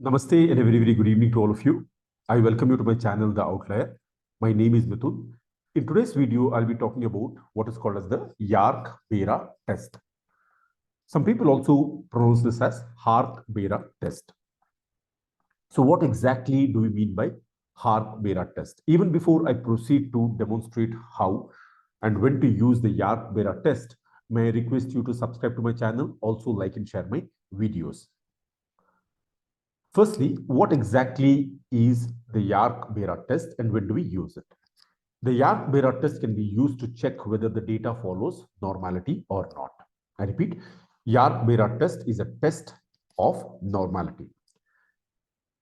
Namaste and a very good evening to all of you. I welcome you to my channel, The Outlier. My name is Mithun. In today's video, I'll be talking about what is called as the Jarque Bera test. Some people also pronounce this as Jarque Bera test. So what exactly do we mean by Jarque Bera test? Even before I proceed to demonstrate how and when to use the Jarque Bera test, may I request you to subscribe to my channel, also like and share my videos. Firstly, what exactly is the Jarque Bera test and when do we use it? The Jarque Bera test can be used to check whether the data follows normality or not. I repeat, Jarque Bera test is a test of normality.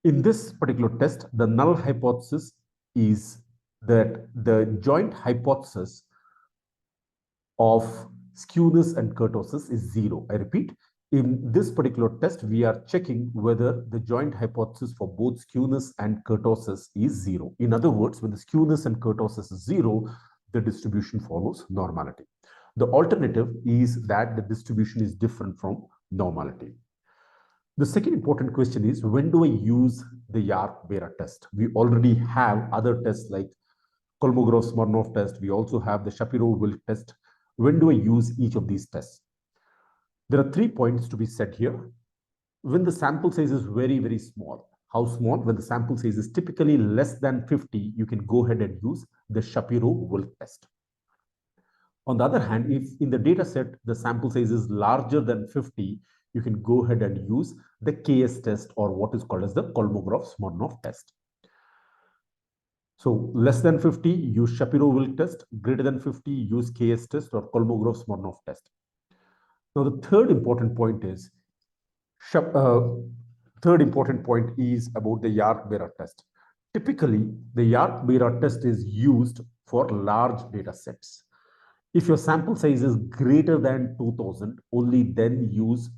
In this particular test, the null hypothesis is that the joint hypothesis of skewness and kurtosis is zero. I repeat, in this particular test, we are checking whether the joint hypothesis for both skewness and kurtosis is zero. In other words, when the skewness and kurtosis is zero, the distribution follows normality. The alternative is that the distribution is different from normality. The second important question is, when do I use the Jarque Bera test? We already have other tests like Kolmogorov Smirnov test. We also have the Shapiro Wilk test. When do I use each of these tests? There are 3 points to be said here. When the sample size is very small, how small? When the sample size is typically less than 50, you can go ahead and use the Shapiro-Wilk test. On the other hand, if in the data set, the sample size is larger than 50, you can go ahead and use the KS test or what is called as the Kolmogorov-Smirnov test. So less than 50, use Shapiro-Wilk test. Greater than 50, use KS test or Kolmogorov-Smirnov test. Now, the third important point is about the Jarque Bera test. Typically, the Jarque Bera test is used for large data sets. If your sample size is greater than 2000, only then use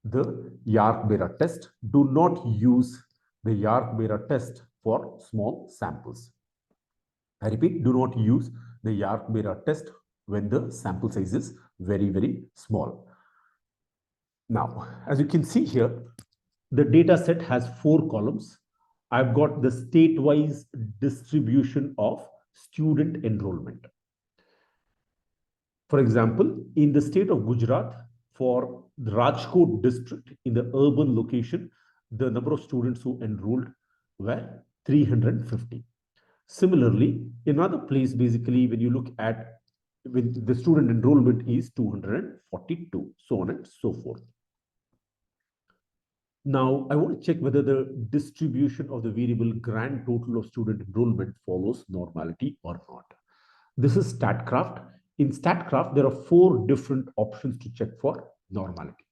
the Jarque Bera test. Do not use the Jarque Bera test for small samples. I repeat, do not use the Jarque Bera test when the sample size is very small. Now, as you can see here, the data set has 4 columns. I've got the state-wise distribution of student enrollment. For example, in the state of Gujarat, for the Rajkot district, in the urban location, the number of students who enrolled were 350. Similarly, in another place, basically, when you look at when the student enrollment is 242, so on and so forth. Now, I want to check whether the distribution of the variable grand total of student enrollment follows normality or not. This is Statcraft. In Statcraft, there are 4 different options to check for normality.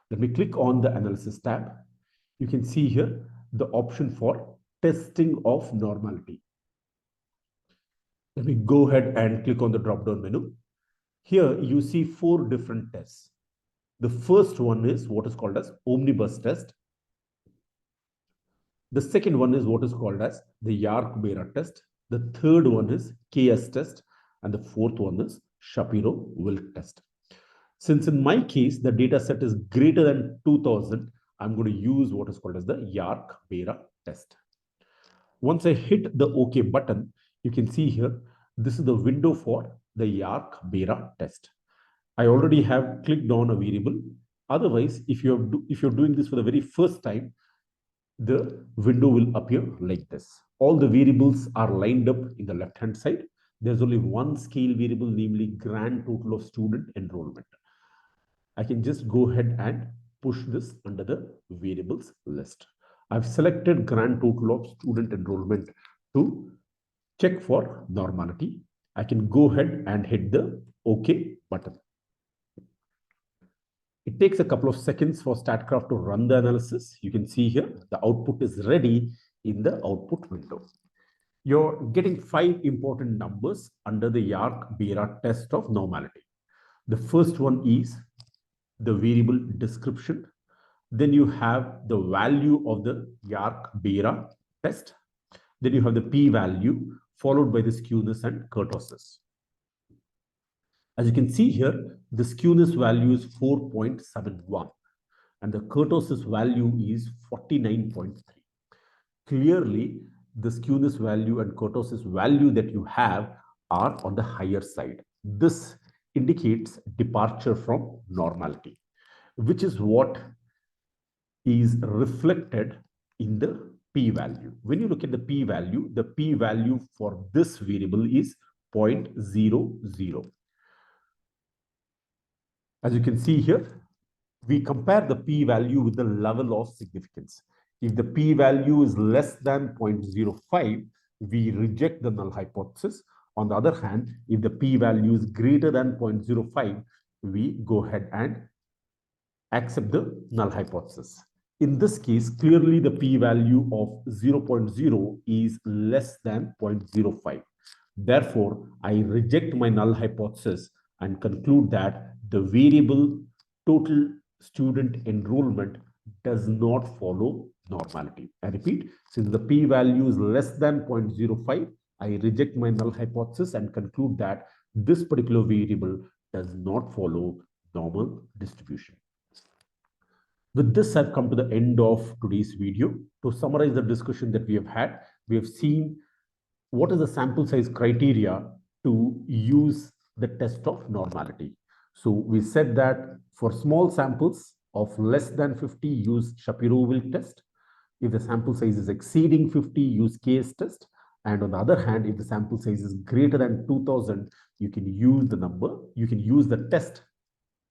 Let me click on the Analysis tab. You can see here the option for testing of normality. Let me go ahead and click on the drop-down menu. Here you see 4 different tests. The first one is what is called as omnibus test. The second one is what is called as the Jarque Bera test. The third one is KS test. And the fourth one is Shapiro-Wilk test. Since in my case, the data set is greater than 2000, I'm going to use what is called as the Jarque Bera test. Once I hit the OK button, you can see here, this is the window for the Jarque Bera test. I already have clicked on a variable. Otherwise, if you're doing this for the very first time, the window will appear like this. All the variables are lined up in the left-hand side. There's only one scale variable, namely grand total of student enrollment. I can just go ahead and push this under the variables list. I've selected grand total of student enrollment to check for normality. I can go ahead and hit the OK button. It takes a couple of seconds for Statcraft to run the analysis. You can see here the output is ready in the output window. You're getting 5 important numbers under the Jarque Bera test of normality. The first one is the variable description. Then you have the value of the Jarque Bera test. Then you have the p-value followed by the skewness and kurtosis. As you can see here, the skewness value is 4.71. and the kurtosis value is 49.3. Clearly, the skewness value and kurtosis value that you have are on the higher side. This indicates departure from normality, which is what is reflected in the p-value. When you look at the p-value for this variable is 0.00. As you can see here, we compare the p-value with the level of significance. If the p-value is less than 0.05, we reject the null hypothesis. On the other hand, if the p-value is greater than 0.05, we go ahead and accept the null hypothesis. In this case, clearly the p-value of 0.0 is less than 0.05. Therefore, I reject my null hypothesis and conclude that the variable total student enrollment does not follow normality. I repeat, since the p-value is less than 0.05, I reject my null hypothesis and conclude that this particular variable does not follow normal distribution. With this, I've come to the end of today's video. To summarize the discussion that we have seen what is the sample size criteria to use the test of normality. So we said that for small samples of less than 50, use Shapiro-Wilk test. If the sample size is exceeding 50, use case test. And on the other hand, if the sample size is greater than 2000, you can use the test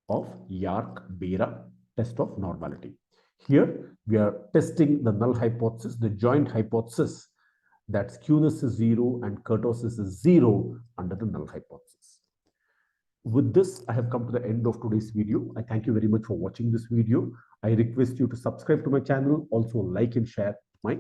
of Jarque Bera test of normality. Here, we are testing the null hypothesis, the joint hypothesis that skewness is 0 and kurtosis is 0 under the null hypothesis. With this, I have come to the end of today's video. I thank you very much for watching this video. I request you to subscribe to my channel, also like and share my